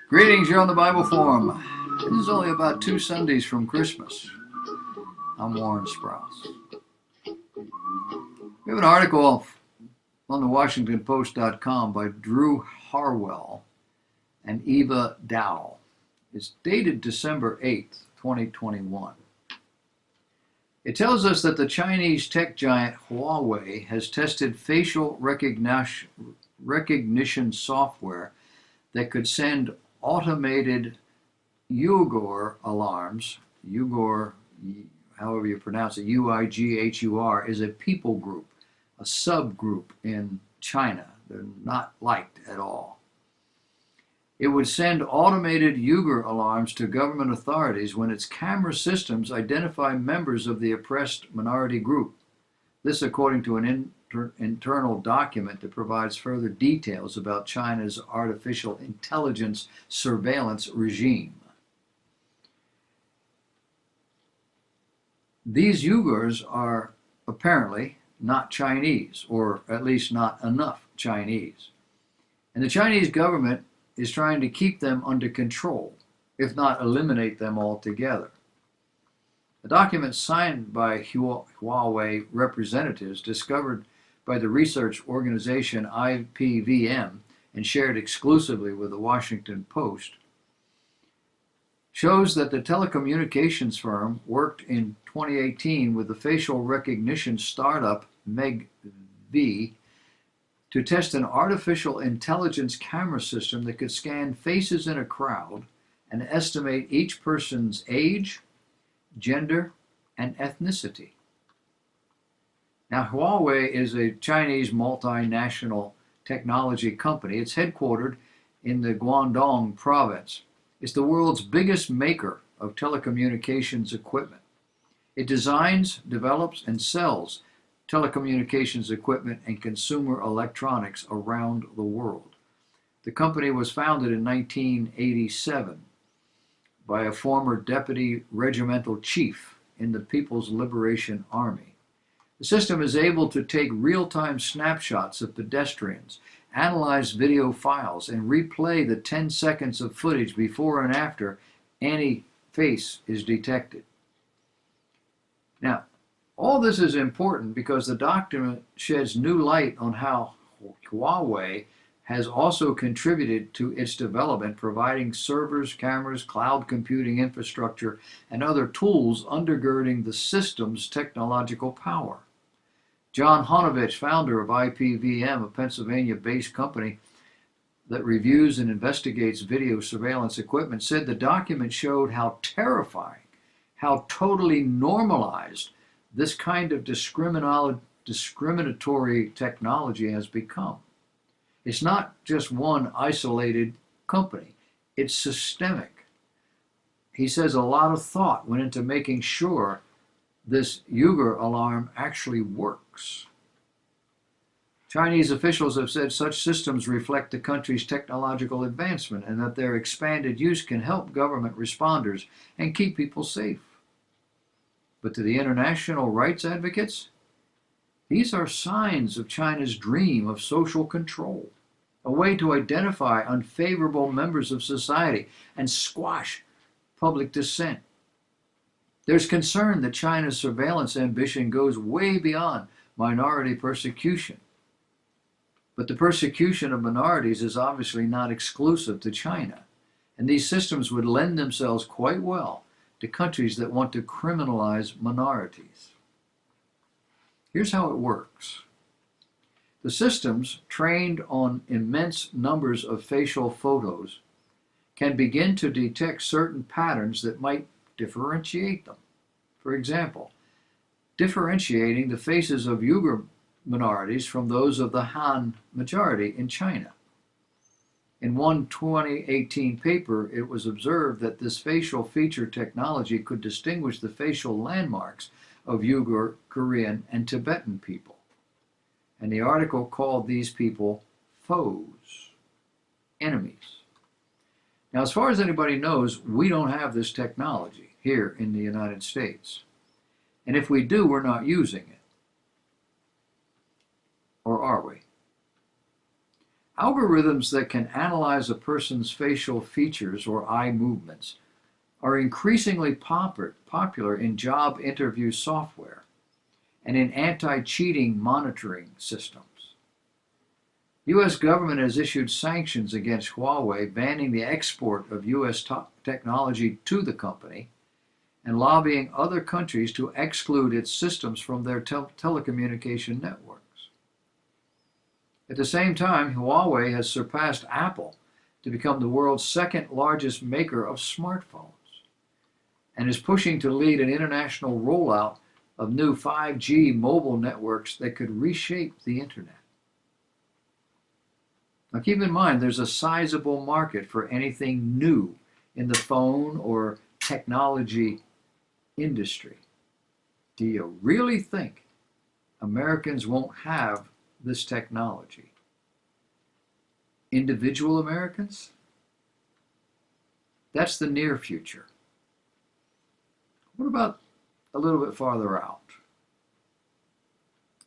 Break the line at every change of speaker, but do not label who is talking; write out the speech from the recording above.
Greetings, you're on the Bible Forum. This is only about 2 Sundays from Christmas. I'm Warren Sprouse. We have an article on the WashingtonPost.com by Drew Harwell and Eva Dow. It's dated December 8th, 2021. It tells us that the Chinese tech giant Huawei has tested facial recognition software that could send automated Uyghur alarms. Uyghur, however you pronounce it, Uighur, is a people group, a subgroup in China. They're not liked at all. It would send automated Uyghur alarms to government authorities when its camera systems identify members of the oppressed minority group. This according to an internal document that provides further details about China's artificial intelligence surveillance regime. These Uyghurs are apparently not Chinese, or at least not enough Chinese. And the Chinese government is trying to keep them under control, if not eliminate them altogether. A document signed by Huawei representatives discovered by the research organization IPVM and shared exclusively with the Washington Post shows that the telecommunications firm worked in 2018 with the facial recognition startup MEGV to test an artificial intelligence camera system that could scan faces in a crowd and estimate each person's age, gender, and ethnicity. Now, Huawei is a Chinese multinational technology company. It's headquartered in the Guangdong province. It's the world's biggest maker of telecommunications equipment. It designs, develops, and sells telecommunications equipment and consumer electronics around the world. The company was founded in 1987 by a former deputy regimental chief in the People's Liberation Army. The system is able to take real-time snapshots of pedestrians, analyze video files, and replay the 10 seconds of footage before and after any face is detected. Now, all this is important because the document sheds new light on how Huawei has also contributed to its development, providing servers, cameras, cloud computing infrastructure, and other tools undergirding the system's technological power. John Honovich, founder of IPVM, a Pennsylvania-based company that reviews and investigates video surveillance equipment, said the document showed how terrifying, how totally normalized this kind of discriminatory technology has become. It's not just one isolated company. It's systemic. He says a lot of thought went into making sure this Uyghur alarm actually works. Chinese officials have said such systems reflect the country's technological advancement and that their expanded use can help government responders and keep people safe. But to the international rights advocates, these are signs of China's dream of social control, a way to identify unfavorable members of society and squash public dissent. There's concern that China's surveillance ambition goes way beyond minority persecution. But the persecution of minorities is obviously not exclusive to China, and these systems would lend themselves quite well to countries that want to criminalize minorities. Here's how it works. The systems, trained on immense numbers of facial photos, can begin to detect certain patterns that might differentiate them. For example, differentiating the faces of Uyghur minorities from those of the Han majority in China. In one 2018 paper, it was observed that this facial feature technology could distinguish the facial landmarks of Uyghur, Korean, and Tibetan people. And the article called these people foes, enemies. Now, as far as anybody knows, we don't have this technology here in the United States. And if we do, we're not using it. Or are we? Algorithms that can analyze a person's facial features or eye movements are increasingly popular in job interview software and in anti-cheating monitoring systems. The U.S. government has issued sanctions against Huawei, banning the export of U.S. technology to the company and lobbying other countries to exclude its systems from their telecommunication networks. At the same time, Huawei has surpassed Apple to become the world's second largest maker of smartphones and is pushing to lead an international rollout of new 5G mobile networks that could reshape the internet. Now keep in mind, there's a sizable market for anything new in the phone or technology industry. Do you really think Americans won't have this technology? Individual Americans? That's the near future. What about a little bit farther out?